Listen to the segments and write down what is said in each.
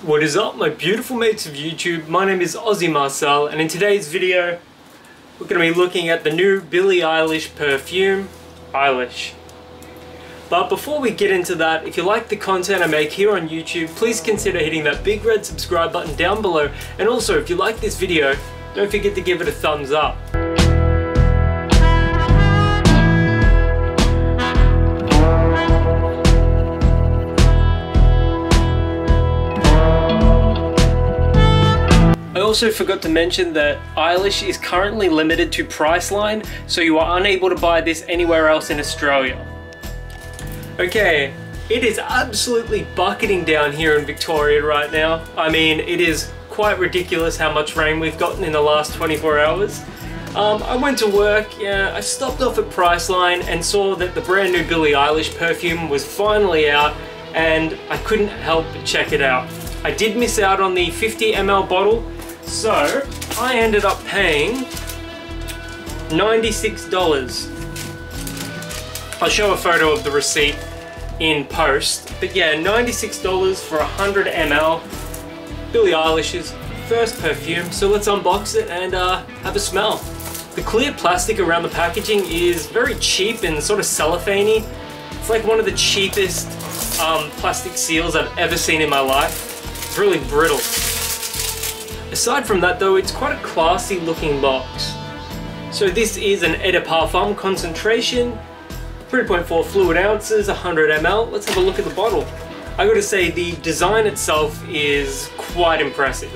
What is up, my beautiful mates of YouTube? My name is Aussie Marcel, and in today's video we're going to be looking at the new Billie Eilish perfume, Eilish. But before we get into that, if you like the content I make here on YouTube, please consider hitting that big red subscribe button down below, and also if you like this video, don't forget to give it a thumbs up. I also forgot to mention that Eilish is currently limited to Priceline, so you are unable to buy this anywhere else in Australia. Okay, it is absolutely bucketing down here in Victoria right now. I mean, it is quite ridiculous how much rain we've gotten in the last 24 hours. I went to work, I stopped off at Priceline and saw that the brand new Billie Eilish perfume was finally out, and I couldn't help but check it out. I did miss out on the 50 ml bottle, so I ended up paying $96. I'll show a photo of the receipt in post, but yeah, $96 for 100 ml Billie Eilish's first perfume. So let's unbox it and have a smell. The clear plastic around the packaging is very cheap and sort of cellophane-y. It's like one of the cheapest plastic seals I've ever seen in my life. It's really brittle. Aside from that though, it's quite a classy looking box. So this is an Eau de Parfum concentration, 3.4 fluid ounces, 100 ml. Let's have a look at the bottle. I gotta say, the design itself is quite impressive.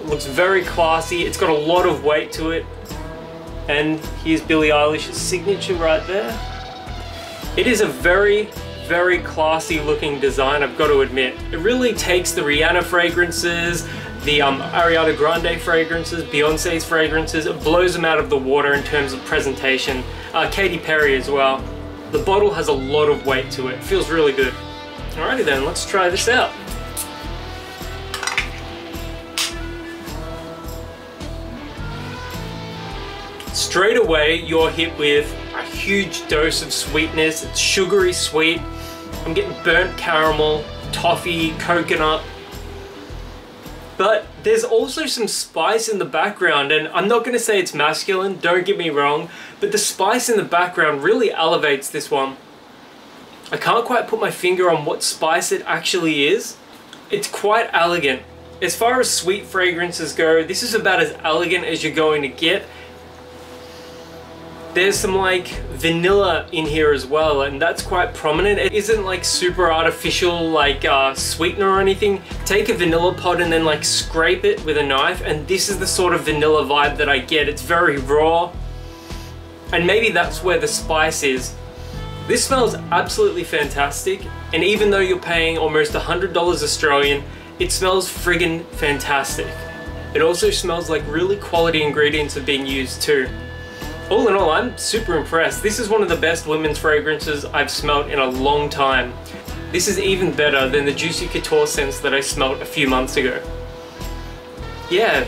It looks very classy, it's got a lot of weight to it. And here's Billie Eilish's signature right there. It is a very classy looking design, I've got to admit. It really takes the Rihanna fragrances, the Ariana Grande fragrances, Beyonce's fragrances, it blows them out of the water in terms of presentation. Katy Perry as well. The bottle has a lot of weight to it. It feels really good. Alrighty then, let's try this out. Straight away, you're hit with a huge dose of sweetness. It's sugary sweet. I'm getting burnt caramel, toffee, coconut. But there's also some spice in the background, and I'm not going to say it's masculine, don't get me wrong, but the spice in the background really elevates this one. I can't quite put my finger on what spice it actually is. It's quite elegant. As far as sweet fragrances go, this is about as elegant as you're going to get. There's some like vanilla in here as well, and that's quite prominent. It isn't like super artificial like sweetener or anything. Take a vanilla pod and then like scrape it with a knife, and this is the sort of vanilla vibe that I get. It's very raw, and maybe that's where the spice is. This smells absolutely fantastic, and even though you're paying almost $100 Australian, it smells friggin' fantastic. It also smells like really quality ingredients are being used too. All in all, I'm super impressed. This is one of the best women's fragrances I've smelled in a long time. This is even better than the Juicy Couture scents that I smelled a few months ago. Yeah,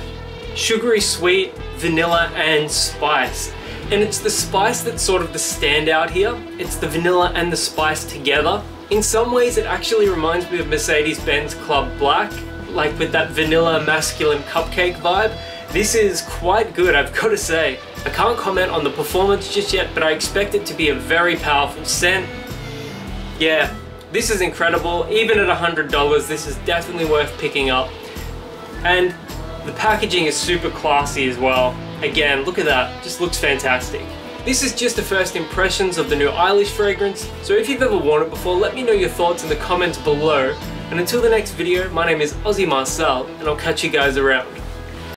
sugary sweet, vanilla and spice. And it's the spice that's sort of the standout here. It's the vanilla and the spice together. In some ways it actually reminds me of Mercedes-Benz Club Black, like with that vanilla masculine cupcake vibe. This is quite good, I've got to say. I can't comment on the performance just yet, but I expect it to be a very powerful scent. Yeah, this is incredible. Even at $100, this is definitely worth picking up. And the packaging is super classy as well. Again, look at that, just looks fantastic. This is just the first impressions of the new Eilish fragrance, so if you've ever worn it before, let me know your thoughts in the comments below. And until the next video, my name is Aussie Marcel, and I'll catch you guys around.